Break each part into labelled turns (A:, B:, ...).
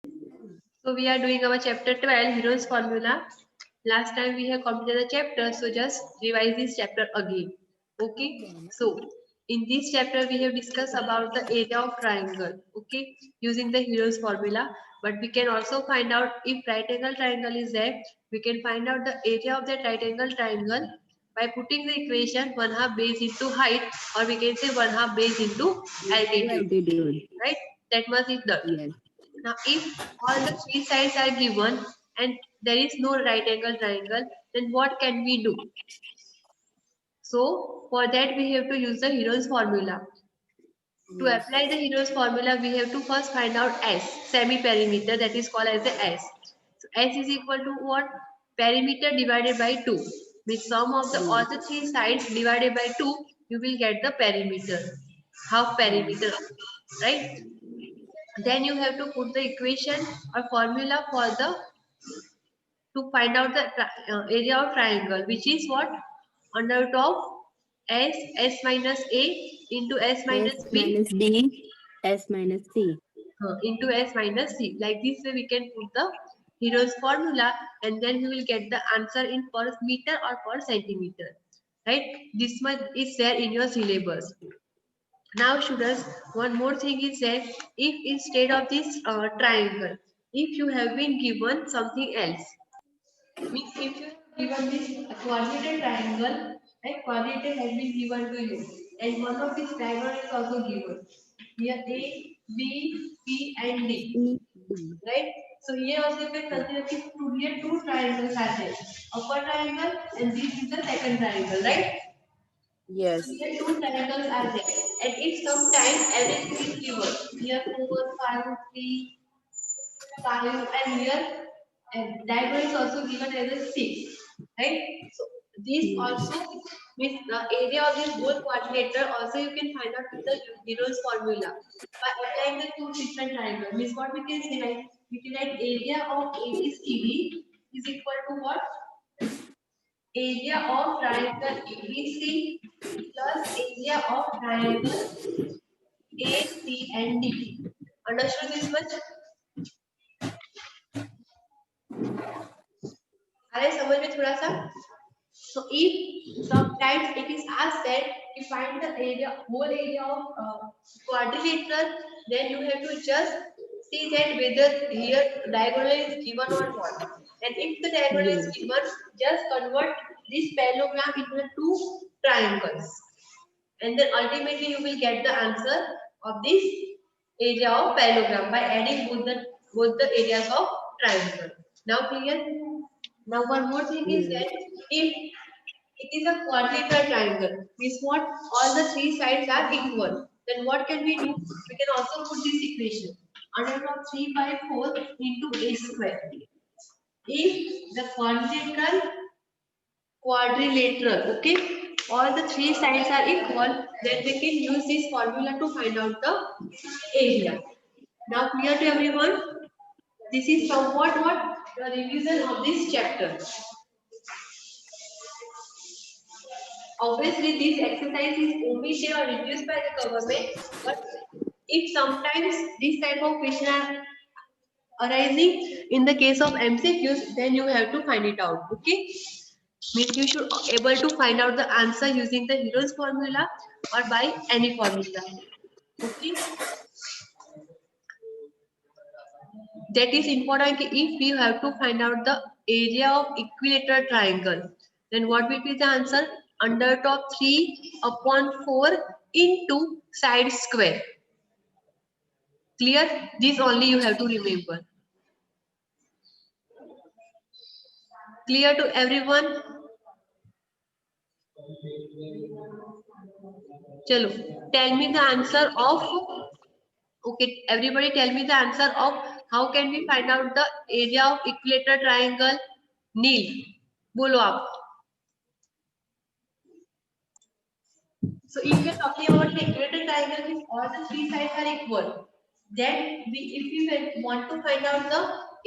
A: So we are doing our chapter 12, Heroes Formula. Last time we have completed the chapter, so just revise this chapter again. Okay. So in this chapter we have discussed about the area of triangle. Okay, using the Heroes Formula. But we can also find out if right angle triangle is there. We can find out the area of that right angle triangle by putting the equation 1/2 base into height, or we can say 1/2 base into altitude.
B: Altitude.
A: Right? That much is done.
B: Yes.
A: Now, if all the three sides are given and there is no right angle triangle, then what can we do? So, for that we have to use the Hero's formula. To
B: Yes.
A: apply the Hero's formula, we have to first find out S, semi-perimeter, that is called as the S. So, S is equal to what? Perimeter divided by 2. With sum of the all
B: Yes.
A: the three sides divided by 2, you will get the perimeter. Half
B: Yes.
A: perimeter, right? Then you have to put the equation or formula for the to find out the area of triangle, which is what? Under root of s minus a into s
B: S
A: minus b
B: minus D. S minus C.
A: into s minus c. Like this way we can put the Hero's formula, and then we will get the answer in per meter or per centimeter. Right? This much is there in your syllabus. Now students, one more thing is that if instead of this triangle, if you have been given something else, means if you have given this quadratic triangle, right, quadratic has been given to you, and one of these triangle is also given. Here A, B, C and D,
B: E. D.
A: right? So here also you can consider that here two triangles are there. Upper triangle and this is the second triangle, right? So
B: Yes.
A: here two triangles are there. And if sometimes everything is given, here 4, 5, 3, 5 and here and diagonal is also given as a 6, right? So this
B: Yes.
A: also means the area of this whole quadrilateral also you can find out with the Hero's formula by applying the two different triangles. Means what we can say, like we can write area of ABCD is equal to what? Area of triangle ABC plus area of triangle AC and D. Understood this much? आ रहा है समझ में थोड़ा सा? So if sometimes it is asked that you find the area, whole area of quadrilateral, then you have to just see that whether here diagonal is given or not. And if the diagonal is
B: Yes.
A: given, just convert this parallelogram into the two triangles. And then ultimately you will get the answer of this area of parallelogram by adding both the areas of triangle. Now clear? Now one more thing is
B: Yes.
A: that if it is a quadrilateral triangle, means what? All the three sides are equal. Then what can we do? We can also put this equation under root of 3 by 4 into a square. If the quadrilateral, okay, all the three sides are equal, then we can use this formula to find out the area. Now clear to everyone? This is somewhat what the revision of this chapter. Obviously, this exercise is omitted or reduced by the government, but if sometimes this type of question are arising in the case of MCQs, then you have to find it out. Okay, means you should able to find out the answer using the Hero's formula or by any formula. Okay, that is important. If you have to find out the area of equilateral triangle, then what will be the answer? Under top 3 upon 4 into side square. Clear? This only you have to remember. Clear to everyone? Chalo, tell me the answer of, okay, everybody tell me the answer of how can we find out the area of equilateral triangle? Neil, bolo aap. So if we are talking about the equilateral triangle, if all the three sides are equal, then if we want to find out the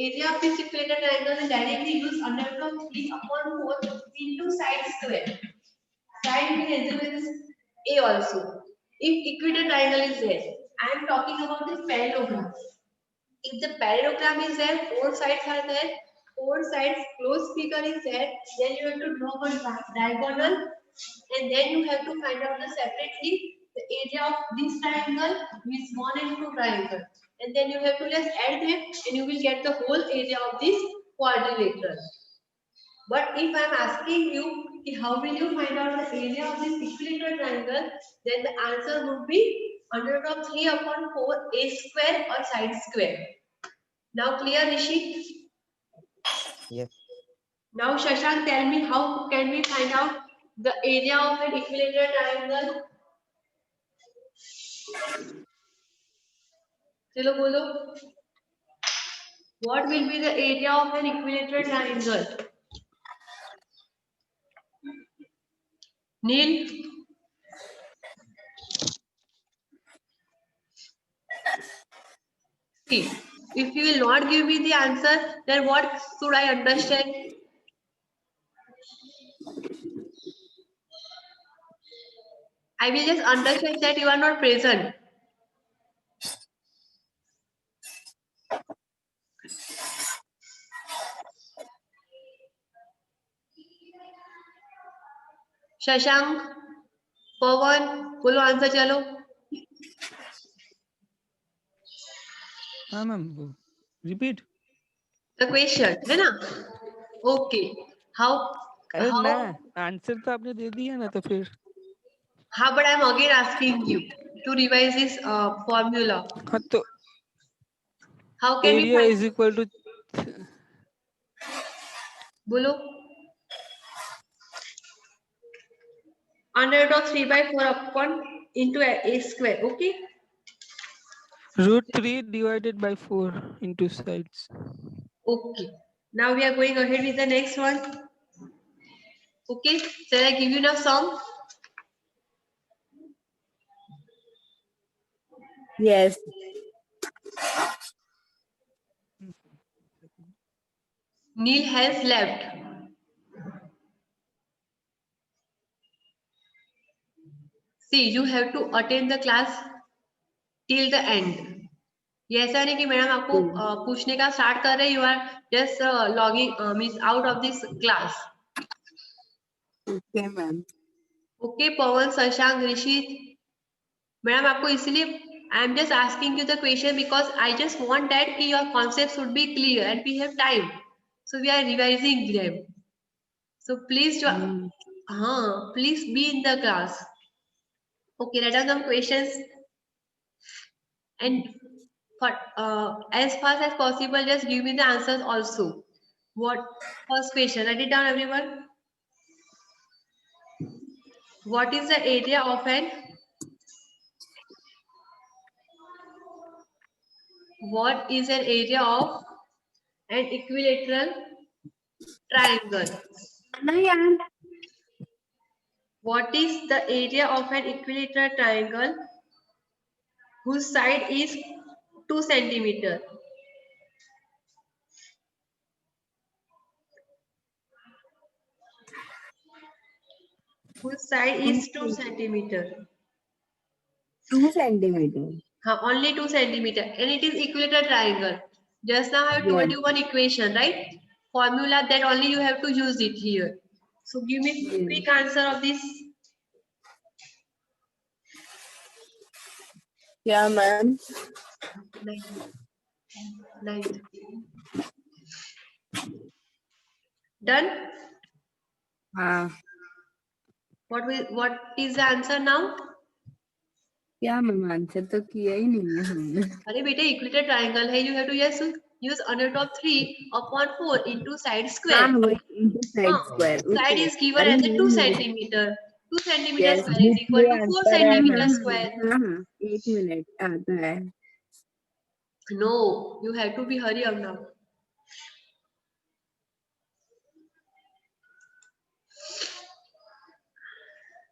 A: area of this equilateral triangle, then directly use under root of 3 upon 4 into side square. Side we can assume is A also. If equilateral triangle is there, I am talking about this parallelogram. If the parallelogram is there, four sides are there, four sides closed figure is there, then you have to draw one diagonal, and then you have to find out the separately the area of this triangle with 1 and 2 triangle, and then you have to just add them and you will get the whole area of this quadrilateral. But if I am asking you how will you find out the area of this equilateral triangle, then the answer would be under root of 3 upon 4 a square or side square. Now clear, Rishi?
C: Yes.
A: Now Shashank, tell me how can we find out the area of an equilateral triangle? Chalo bolo. What will be the area of an equilateral triangle? Neil? See, if you will not give me the answer, then what should I understand? I will just understand that you are not present. Shashank, पवन, बोलो answer चलो.
D: हाँ ma'am, repeat.
A: The question है ना? Okay. How?
D: अरे
A: How?
D: ना, answer तो आपने दे दिया ना, तो फिर.
A: How? But I am again asking you to revise this formula.
D: हाँ तो
A: How can we
D: area
A: find?
D: Is equal to.
A: बोलो. Under root of 3 by 4 upon into a square. Okay.
D: √3 divided by 4 into sides.
A: Okay. Now we are going ahead with the next one. Okay. Shall I give you now sum?
B: Yes.
A: Neil has left. See, you have to attend the class till the end. ये ऐसा नहीं कि madam आपको पूछने का start कर रहे हैं, you are just logging means out of this class.
B: Okay, ma'am.
A: Okay Pavan, Shashank, Rishi, madam आपको इसलिए I am just asking you the question because I just want that कि your concept should be clear and we have time, so we are revising them. So please हाँ, please be in the class. Okay, write down some questions and for as fast as possible just give me the answers also. What first question, write it down everyone. What is the area of an equilateral triangle? What is the area of an equilateral triangle whose side is 2 centimeter? Whose side is 2 centimeter?
B: 2 centimeter.
A: Only 2 centimeter, and it is equilateral triangle. Just now I have told you one equation, right? Formula that only you have to use it here. So give me quick answer of this.
B: Yeah, ma'am.
A: 9. Done? What is the answer now?
B: क्या ma'am, answer तो किया ही नहीं है हमने.
A: अरे बेटे, equilateral triangle है, you have to just use under root of 3 upon 4 into side square.
B: Into side square.
A: Side is given as a 2 centimeter. 2 centimeter
B: Yes,
A: square is equal to 4 centimeter
B: हाँ,
A: square.
B: हाँ, 1 minute आता है.
A: No, you have to be hurry up now.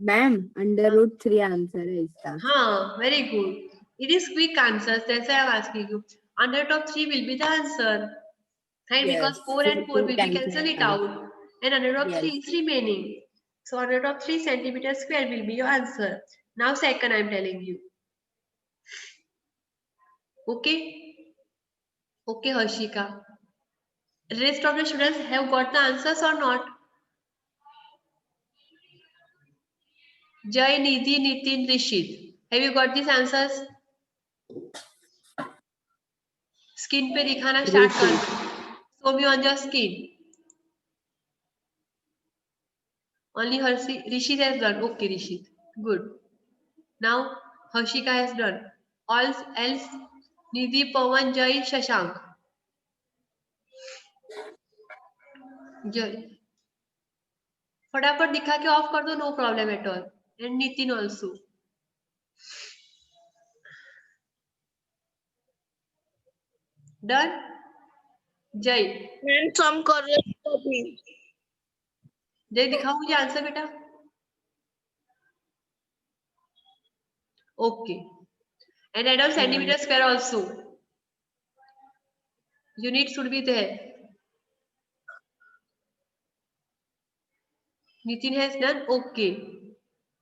B: Ma'am, under root 3 answer है इसका.
A: हाँ, very good. It is quick answers. That's why I'm asking you. Under root of 3 will be the answer. Right?
B: Yes,
A: Because 4 and 4 will be cancel it out. And under root of 3 is remaining. So under root of 3 centimeter square will be your answer. Now second I'm telling you. Okay? Okay, Harshika. Rest of the students have got the answers or not? Jai, Nidhi, Nitin, Rishit. Have you got these answers? Skin पे दिखाना start कर दो. Show me on your screen. Only Rishit has done. Okay, Rishit. Good. Now Harshika has done. All else Nidhi, Pawan, Jai, Shashank. Jai. फटाफट दिखा के off कर दो. No problem at all. And Nitin also. Done. Jay.
C: And some correct copy.
A: जय दिखाओ मुझे answer बेटा. Okay. And add on centimeter square also. Unit should be there. Nitin has done. Okay.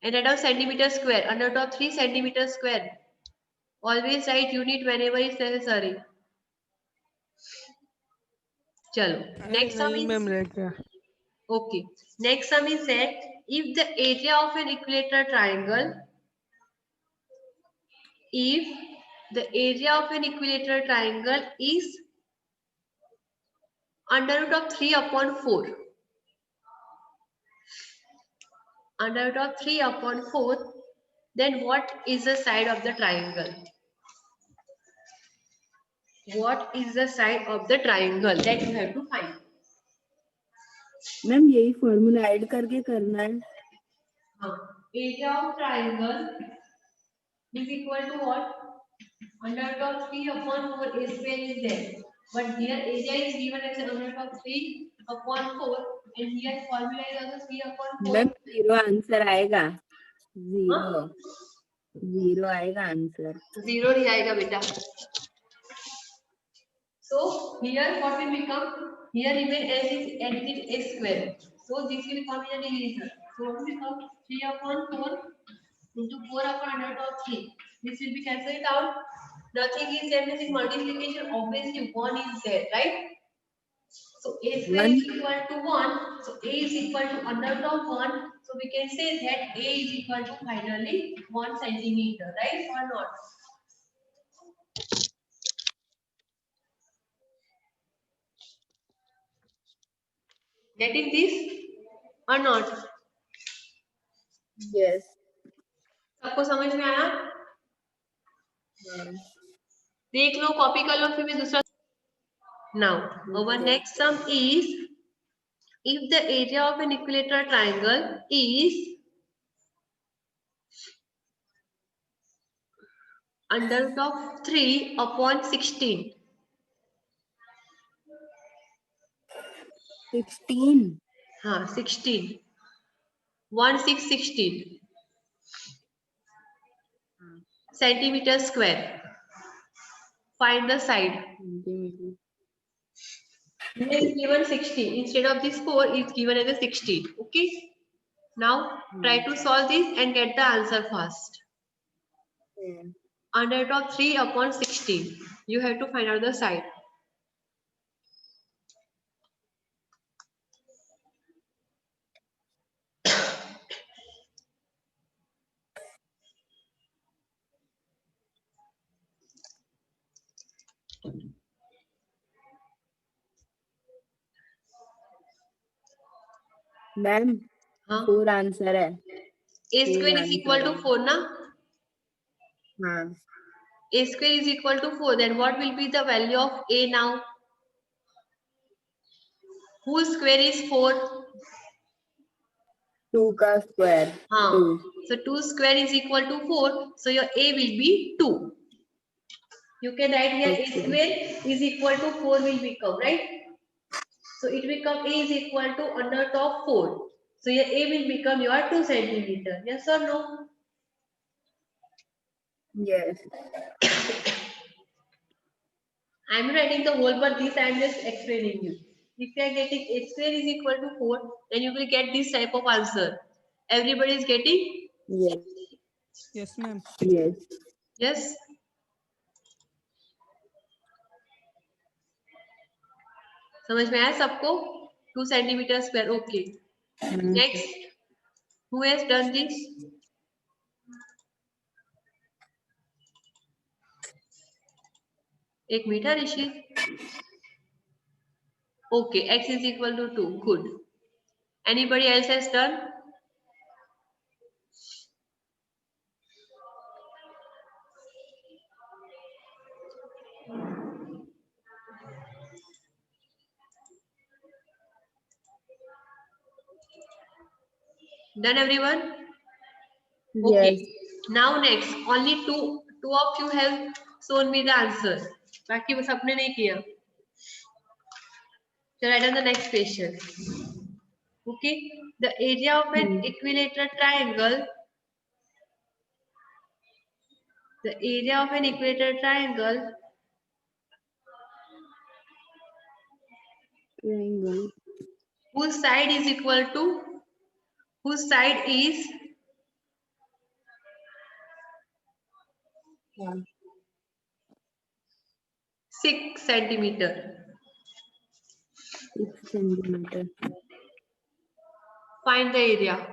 A: And add on centimeter square. Under top 3 centimeter square. Always write unit whenever it's necessary. Chalo. Next sum
D: नहीं
A: is.
D: Ma'am रह गया.
A: Okay. Next sum is that if the area of an equilateral triangle, if the area of an equilateral triangle is under root of 3 upon 4. Under root of 3 upon 4, then what is the side of the triangle? What is the side of the triangle that you have to find?
B: Ma'am यही formula add करके करना है.
A: Area of triangle is equal to what? Under root of 3 upon 4 a square is there. But here area is given as under root of 3 upon 4 and here formula is also 3 upon 4.
B: Ma'am zero answer आएगा. Zero आएगा answer.
A: Zero नहीं आएगा बेटा. So here what will become? Here remain as is a square. So this will come in a divisor. So what will become? 3 upon 4 into 4 upon under root of 3. This will be cancelled out. Nothing is there. This is multiplication. Obviously 1 is there, right? So a square is equal to 1. So a is equal to under root of 1. So we can say that a is equal to finally 1 centimeter, right or not? Getting this or not?
B: Yes.
A: सबको समझ में आया? देख लो, copy कर लो, फिर मैं दूसरा. Now our next sum is if the area of an equilateral triangle is under root of 3 upon 16.
B: 16.
A: हाँ 16. 1 6 16 centimeter square. Find the side. Here is given 16. Instead of this 4 is given as a 16. Okay. Now try to solve this and get the answer fast. Under root of 3 upon 16. You have to find out the side.
B: Ma'am
A: हाँ
B: 4 answer है.
A: a square is equal to 4 ना.
B: हाँ.
A: A square is equal to 4. Then what will be the value of a now? Whose square is 4?
B: 2 का square.
A: हाँ.
B: 2.
A: So 2 square is equal to 4. So your a will be 2. You can write here a square is equal to 4 will become, right? So it become a is equal to under top 4. So your a will become your 2 centimeter. Yes or no?
B: Yes.
A: I am writing the whole, but this I am just explaining you. If you are getting a square is equal to 4, then you will get this type of answer. Everybody is getting?
B: Yes.
D: Yes ma'am.
B: Yes.
A: Yes. समझ में आया सबको? 2 centimetre square. Okay. Next, who has done this? एक metre Rishi. Okay, x is equal to 2. Good. Anybody else has done? Done everyone? Okay.
B: Yes.
A: Now next, only two of you have shown me the answer. बाकी वो सबने नहीं किया. So write down the next question. Okay. The area of an equilateral triangle. The area of an equilateral triangle
B: Triangle.
A: whose side is equal to, whose side is 6 centimeter.
B: 6 centimeter.
A: Find the area.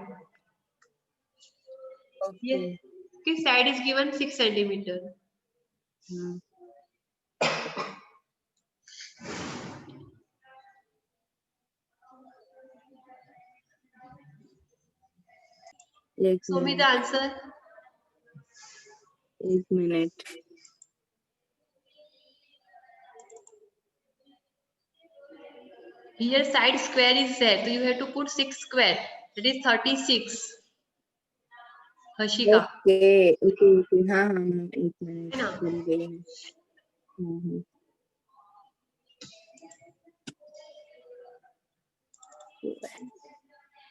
B: Okay.
A: His side is given 6 centimeter.
B: हाँ.
A: Show me the answer.
B: एक minute.
A: Here side square is there, so you have to put 6 square. That is 36. Hashika.
B: Okay. Okay. हाँ हाँ एक minute.
A: है ना?
B: भूल गई मैं. हाँ.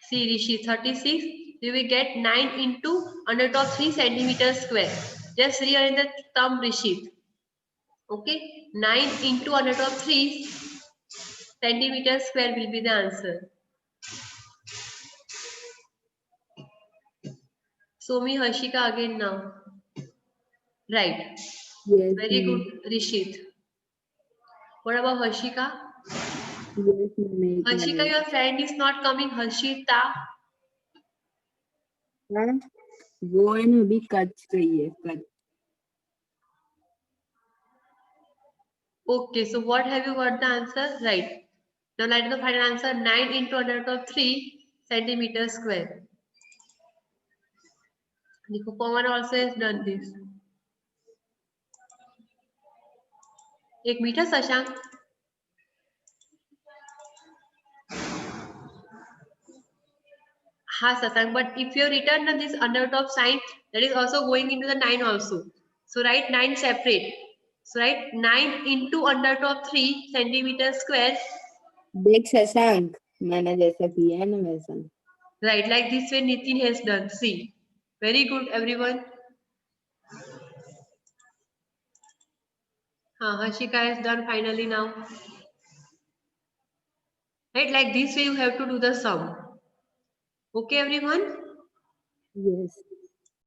A: See Rishi, 36. You will get 9 into under top 3 centimeter square. Just rearrange the term Rishi. Okay. 9 into under top 3 centimeter square will be the answer. Show me Hashika again now. Right.
B: Yes.
A: Very good, Rishit. What about Hashika?
B: Yes, ma'am.
A: Hashika, your friend is not coming. Harshita.
B: हाँ. वो है ना अभी कच गई है. कच.
A: Okay, so what have you got the answer? Right. Now let the final answer 9 into under root of 3 centimeter square. Nico Pawan also has done this. एक मीटर शशांक. हाँ Shashank, but if you return this under root of sign, that is also going into the 9 also. So write 9 separate. So write 9 into under root of 3 centimeter square.
B: देख शशांक मैंने जैसा किया है ना वैसा.
A: Right, like this way Nitin has done. See, very good everyone. Hashika has done finally now. Right, like this way you have to do the sum. Okay everyone?
B: Yes.